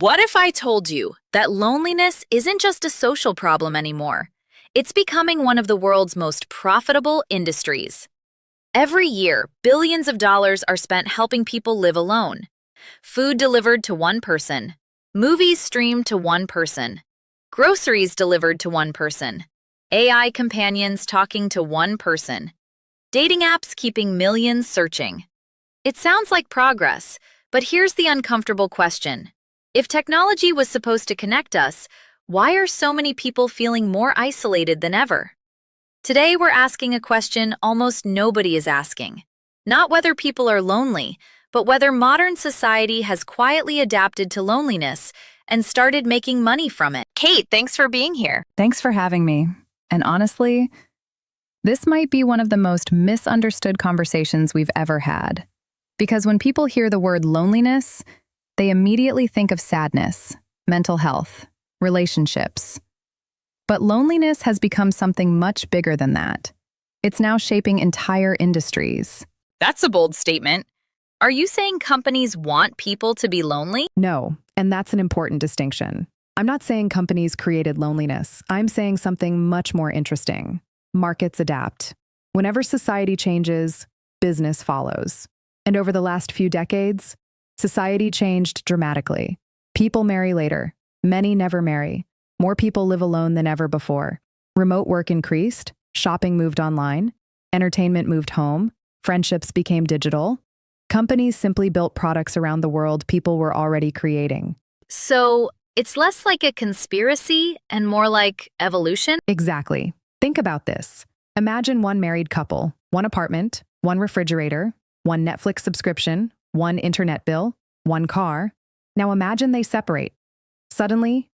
What if I told you that loneliness isn't just a social problem anymore? It's becoming one of the world's most profitable industries. Every year, billions of dollars are spent helping people live alone. Food delivered to one person, movies streamed to one person, groceries delivered to one person, AI companions talking to one person, dating apps keeping millions searching. It sounds like progress, but here's the uncomfortable question. If technology was supposed to connect us, why are so many people feeling more isolated than ever? Today we're asking a question almost nobody is asking. Not whether people are lonely, but whether modern society has quietly adapted to loneliness and started making money from it. Kate, thanks for being here. Thanks for having me. And honestly, this might be one of the most misunderstood conversations we've ever had. Because when people hear the word loneliness, they immediately think of sadness, mental health, relationships. But loneliness has become something much bigger than that. It's now shaping entire industries. That's a bold statement. Are you saying companies want people to be lonely? No, and that's an important distinction. I'm not saying companies created loneliness. I'm saying something much more interesting. Markets adapt. Whenever society changes, business follows. And over the last few decades, society changed dramatically. People marry later. Many never marry. More people live alone than ever before. Remote work increased. Shopping moved online. Entertainment moved home. Friendships became digital. Companies simply built products around the world people were already creating. So, it's less like a conspiracy and more like evolution? Exactly. Think about this. Imagine one married couple, one apartment, one refrigerator, one Netflix subscription, one internet bill, one car. Now imagine they separate. Suddenly,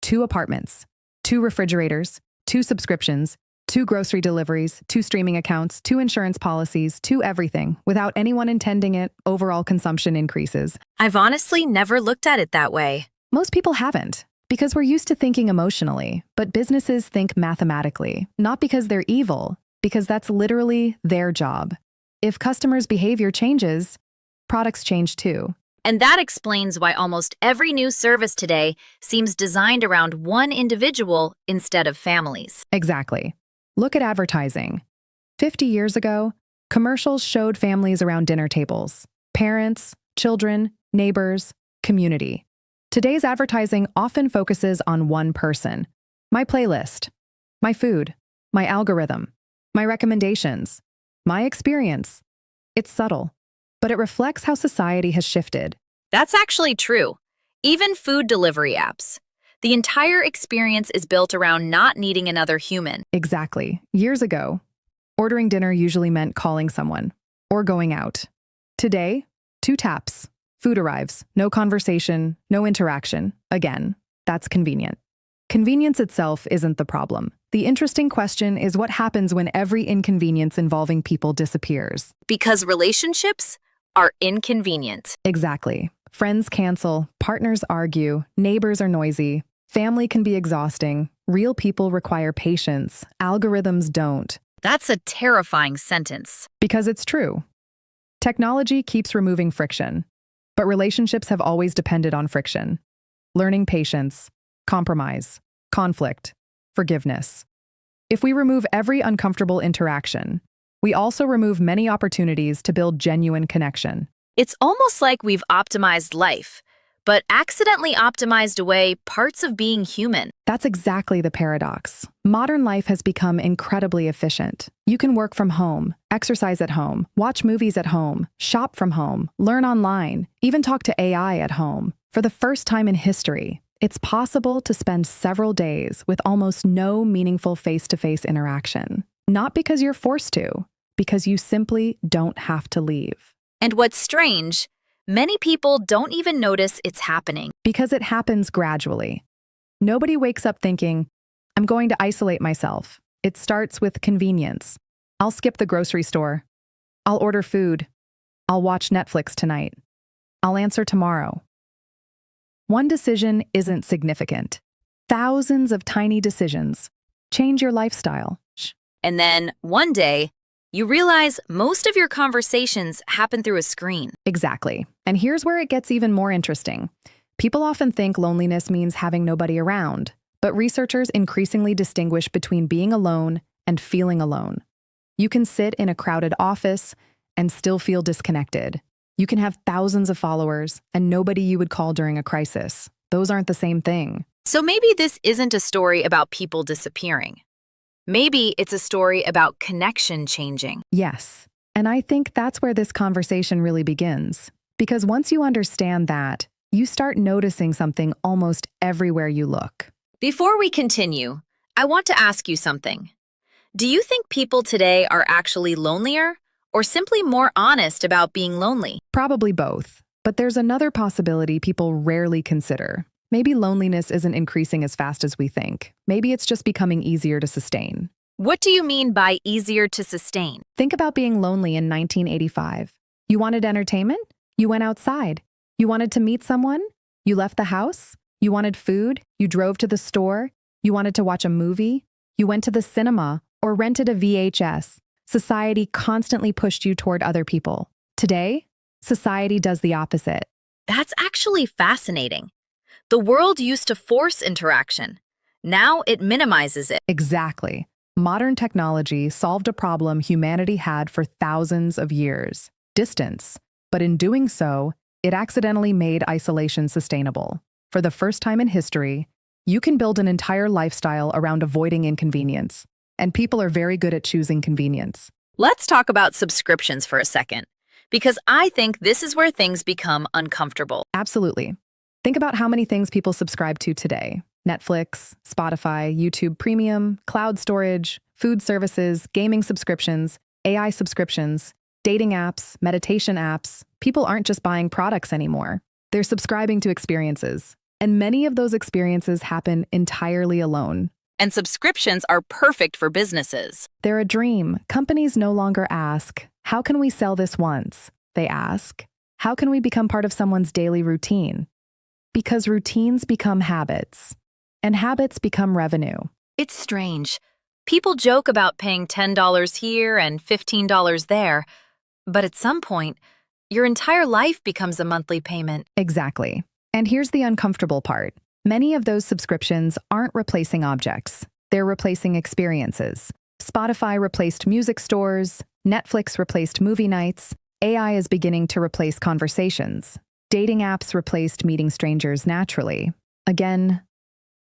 2 apartments, 2 refrigerators, 2 subscriptions, 2 grocery deliveries, 2 streaming accounts, 2 insurance policies, 2 everything. Without anyone intending it, overall consumption increases. I've honestly never looked at it that way. Most people haven't, because we're used to thinking emotionally, but businesses think mathematically, not because they're evil, because that's literally their job. If customers' behavior changes, products change too. And that explains why almost every new service today seems designed around one individual instead of families. Exactly. Look at advertising. 50 years ago, commercials showed families around dinner tables. Parents, children, neighbors, community. Today's advertising often focuses on one person. My playlist, my food, my algorithm, my recommendations, my experience. It's subtle, but it reflects how society has shifted. That's actually true. Even food delivery apps. The entire experience is built around not needing another human. Exactly. Years ago, ordering dinner usually meant calling someone or going out. Today, 2 taps. Food arrives. No conversation, no interaction. Again, that's convenient. Convenience itself isn't the problem. The interesting question is what happens when every inconvenience involving people disappears. Because relationships are inconvenient. Exactly. Friends cancel, partners argue, neighbors are noisy, family can be exhausting, real people require patience, algorithms don't. That's a terrifying sentence. Because it's true. Technology keeps removing friction, but relationships have always depended on friction. Learning patience, compromise, conflict, forgiveness. If we remove every uncomfortable interaction, we also remove many opportunities to build genuine connection. It's almost like we've optimized life, but accidentally optimized away parts of being human. That's exactly the paradox. Modern life has become incredibly efficient. You can work from home, exercise at home, watch movies at home, shop from home, learn online, even talk to AI at home. For the first time in history, it's possible to spend several days with almost no meaningful face-to-face interaction. Not because you're forced to, because you simply don't have to leave. And what's strange, many people don't even notice it's happening. Because it happens gradually. Nobody wakes up thinking, I'm going to isolate myself. It starts with convenience. I'll skip the grocery store. I'll order food. I'll watch Netflix tonight. I'll answer tomorrow. One decision isn't significant. Thousands of tiny decisions change your lifestyle. And then, one day, you realize most of your conversations happen through a screen. Exactly. And here's where it gets even more interesting. People often think loneliness means having nobody around, but researchers increasingly distinguish between being alone and feeling alone. You can sit in a crowded office and still feel disconnected. You can have thousands of followers and nobody you would call during a crisis. Those aren't the same thing. So maybe this isn't a story about people disappearing. Maybe it's a story about connection changing. Yes, and I think that's where this conversation really begins. Because once you understand that, you start noticing something almost everywhere you look. Before we continue, I want to ask you something. Do you think people today are actually lonelier or simply more honest about being lonely? Probably both. But there's another possibility people rarely consider. Maybe loneliness isn't increasing as fast as we think. Maybe it's just becoming easier to sustain. What do you mean by easier to sustain? Think about being lonely in 1985. You wanted entertainment? You went outside. You wanted to meet someone? You left the house? You wanted food? You drove to the store? You wanted to watch a movie? You went to the cinema or rented a VHS. Society constantly pushed you toward other people. Today, society does the opposite. That's actually fascinating. The world used to force interaction. Now it minimizes it. Exactly. Modern technology solved a problem humanity had for thousands of years: distance. But in doing so, it accidentally made isolation sustainable. For the first time in history, you can build an entire lifestyle around avoiding inconvenience. And people are very good at choosing convenience. Let's talk about subscriptions for a second, because I think this is where things become uncomfortable. Absolutely. Think about how many things people subscribe to today: Netflix, Spotify, YouTube Premium, cloud storage, food services, gaming subscriptions, AI subscriptions, dating apps, meditation apps. People aren't just buying products anymore. They're subscribing to experiences. And many of those experiences happen entirely alone. And subscriptions are perfect for businesses. They're a dream. Companies no longer ask, "How can we sell this once?" They ask, "How can we become part of someone's daily routine?" Because routines become habits, and habits become revenue. It's strange. People joke about paying $10 here and $15 there, but at some point, your entire life becomes a monthly payment. Exactly. And here's the uncomfortable part. Many of those subscriptions aren't replacing objects. They're replacing experiences. Spotify replaced music stores. Netflix replaced movie nights. AI is beginning to replace conversations. Dating apps replaced meeting strangers naturally. Again,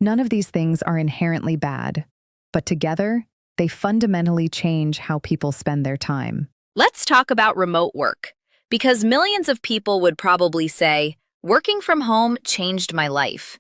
none of these things are inherently bad, but together, they fundamentally change how people spend their time. Let's talk about remote work, because millions of people would probably say, working from home changed my life.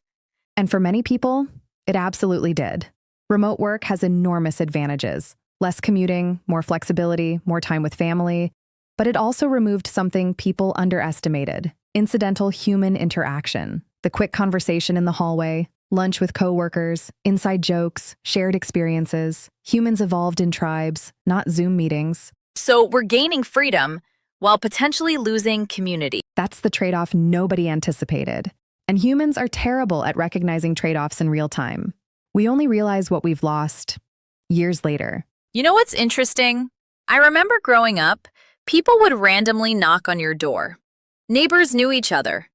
And for many people, it absolutely did. Remote work has enormous advantages: less commuting, more flexibility, more time with family. But it also removed something people underestimated: incidental human interaction. The quick conversation in the hallway, lunch with coworkers, inside jokes, shared experiences. Humans evolved in tribes, not Zoom meetings. So we're gaining freedom while potentially losing community. That's the trade-off nobody anticipated. And humans are terrible at recognizing trade-offs in real time. We only realize what we've lost years later. You know what's interesting? I remember growing up, people would randomly knock on your door. Neighbors knew each other.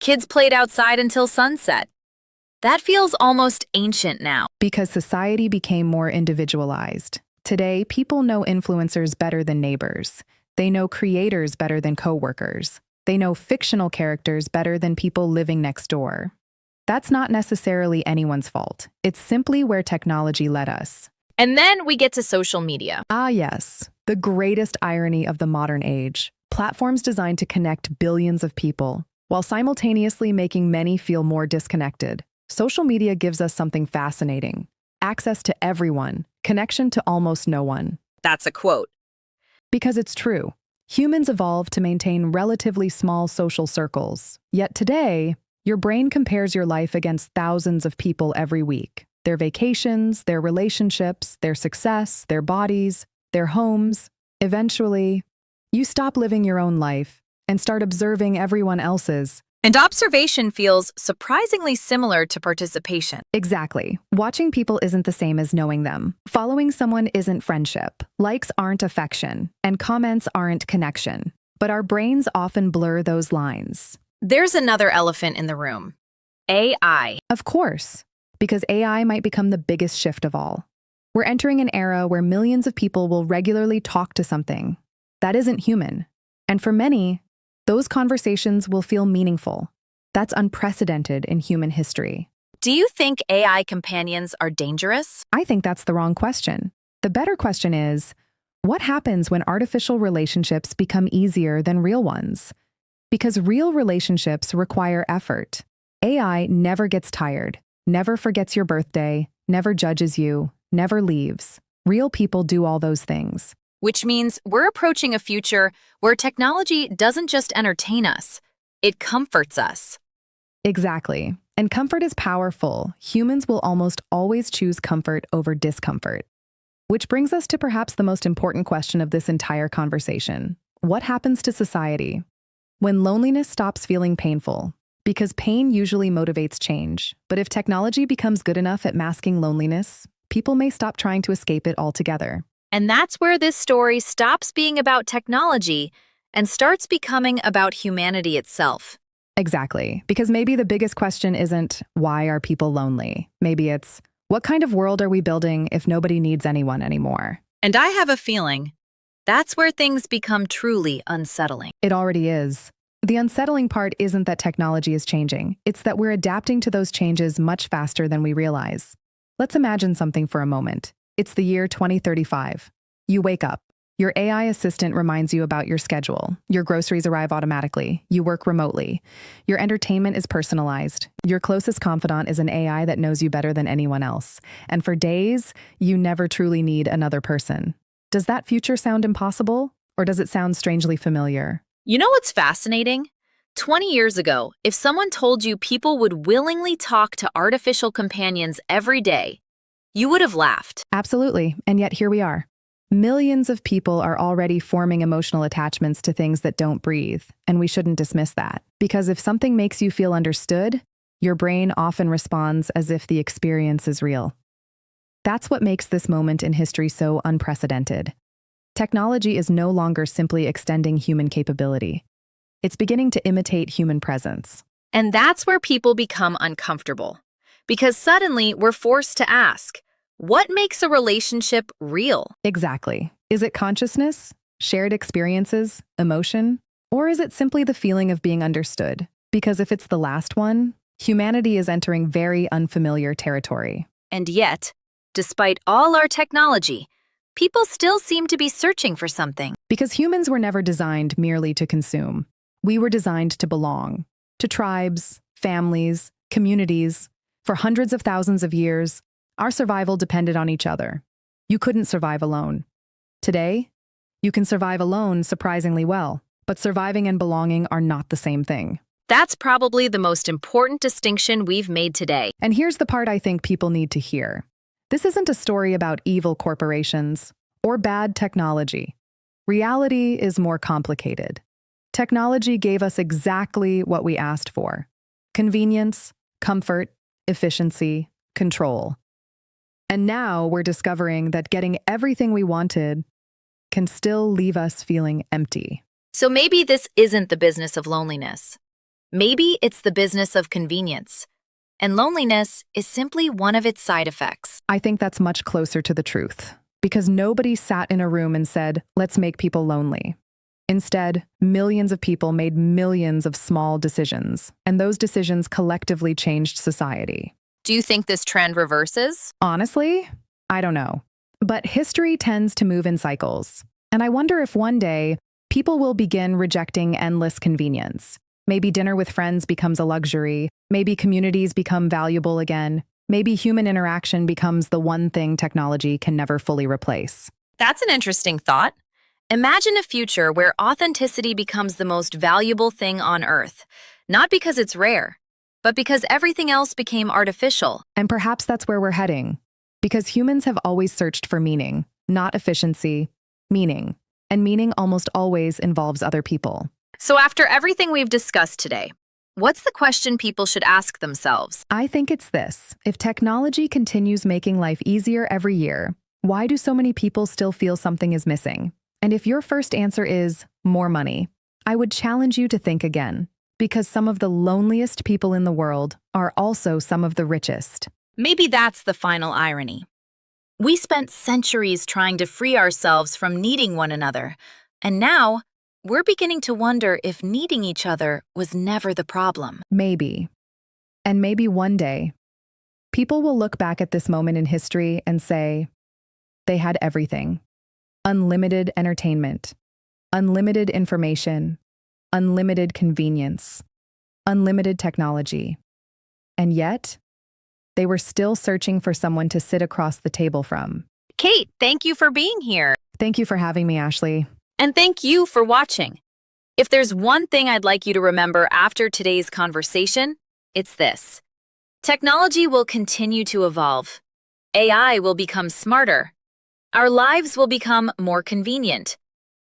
Kids played outside until sunset. That feels almost ancient now. Because society became more individualized. Today, people know influencers better than neighbors. They know creators better than coworkers. They know fictional characters better than people living next door. That's not necessarily anyone's fault. It's simply where technology led us. And then we get to social media. Ah, yes, the greatest irony of the modern age. Platforms designed to connect billions of people, while simultaneously making many feel more disconnected. Social media gives us something fascinating: access to everyone, connection to almost no one. That's a quote. Because it's true. Humans evolved to maintain relatively small social circles. Yet today, your brain compares your life against thousands of people every week. Their vacations, their relationships, their success, their bodies, their homes. Eventually, you stop living your own life and start observing everyone else's. And observation feels surprisingly similar to participation. Exactly. Watching people isn't the same as knowing them. Following someone isn't friendship. Likes aren't affection, and comments aren't connection. But our brains often blur those lines. There's another elephant in the room. AI. Of course, because AI might become the biggest shift of all. We're entering an era where millions of people will regularly talk to something that isn't human. And for many, those conversations will feel meaningful. That's unprecedented in human history. Do you think AI companions are dangerous? I think that's the wrong question. The better question is, what happens when artificial relationships become easier than real ones? Because real relationships require effort. AI never gets tired, never forgets your birthday, never judges you, never leaves. Real people do all those things. Which means we're approaching a future where technology doesn't just entertain us, it comforts us. Exactly. And comfort is powerful. Humans will almost always choose comfort over discomfort. Which brings us to perhaps the most important question of this entire conversation. What happens to society when loneliness stops feeling painful? Because pain usually motivates change. But if technology becomes good enough at masking loneliness, people may stop trying to escape it altogether. And that's where this story stops being about technology and starts becoming about humanity itself. Exactly. Because maybe the biggest question isn't, why are people lonely? Maybe it's, what kind of world are we building if nobody needs anyone anymore? And I have a feeling that's where things become truly unsettling. It already is. The unsettling part isn't that technology is changing. It's that we're adapting to those changes much faster than we realize. Let's imagine something for a moment. It's the year 2035. You wake up. Your AI assistant reminds you about your schedule. Your groceries arrive automatically. You work remotely. Your entertainment is personalized. Your closest confidant is an AI that knows you better than anyone else. And for days, you never truly need another person. Does that future sound impossible? Or does it sound strangely familiar? You know what's fascinating? 20 years ago, if someone told you people would willingly talk to artificial companions every day, you would have laughed. Absolutely. And yet here we are. Millions of people are already forming emotional attachments to things that don't breathe, and we shouldn't dismiss that. Because if something makes you feel understood, your brain often responds as if the experience is real. That's what makes this moment in history so unprecedented. Technology is no longer simply extending human capability. It's beginning to imitate human presence. And that's where people become uncomfortable. Because suddenly we're forced to ask, what makes a relationship real? Exactly. Is it consciousness, shared experiences, emotion? Or is it simply the feeling of being understood? Because if it's the last one, humanity is entering very unfamiliar territory. And yet, despite all our technology, people still seem to be searching for something. Because humans were never designed merely to consume. We were designed to belong. To tribes, families, communities. For hundreds of thousands of years, our survival depended on each other. You couldn't survive alone. Today, you can survive alone surprisingly well, but surviving and belonging are not the same thing. That's probably the most important distinction we've made today. And here's the part I think people need to hear. This isn't a story about evil corporations or bad technology. Reality is more complicated. Technology gave us exactly what we asked for: convenience, comfort, efficiency, control. And now we're discovering that getting everything we wanted can still leave us feeling empty. So maybe this isn't the business of loneliness. Maybe it's the business of convenience. And loneliness is simply one of its side effects. I think that's much closer to the truth, because nobody sat in a room and said, let's make people lonely. Instead, millions of people made millions of small decisions, and those decisions collectively changed society. Do you think this trend reverses? Honestly, I don't know. But history tends to move in cycles. And I wonder if one day, people will begin rejecting endless convenience. Maybe dinner with friends becomes a luxury. Maybe communities become valuable again. Maybe human interaction becomes the one thing technology can never fully replace. That's an interesting thought. Imagine a future where authenticity becomes the most valuable thing on Earth, not because it's rare, but because everything else became artificial. And perhaps that's where we're heading. Because humans have always searched for meaning, not efficiency, meaning. And meaning almost always involves other people. So after everything we've discussed today, what's the question people should ask themselves? I think it's this. If technology continues making life easier every year, why do so many people still feel something is missing? And if your first answer is more money, I would challenge you to think again. Because some of the loneliest people in the world are also some of the richest. Maybe that's the final irony. We spent centuries trying to free ourselves from needing one another, and now we're beginning to wonder if needing each other was never the problem. Maybe. And maybe one day, people will look back at this moment in history and say, they had everything. Unlimited entertainment, unlimited information, unlimited convenience, unlimited technology. And yet, they were still searching for someone to sit across the table from. Kate, thank you for being here. Thank you for having me, Ashley. And thank you for watching. If there's one thing I'd like you to remember after today's conversation, it's this. Technology will continue to evolve. AI will become smarter. Our lives will become more convenient.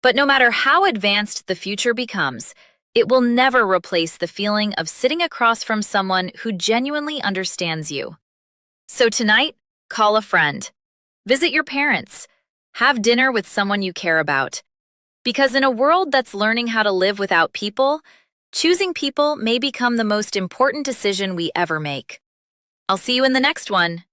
But no matter how advanced the future becomes, it will never replace the feeling of sitting across from someone who genuinely understands you. So tonight, call a friend. Visit your parents. Have dinner with someone you care about. Because in a world that's learning how to live without people, choosing people may become the most important decision we ever make. I'll see you in the next one.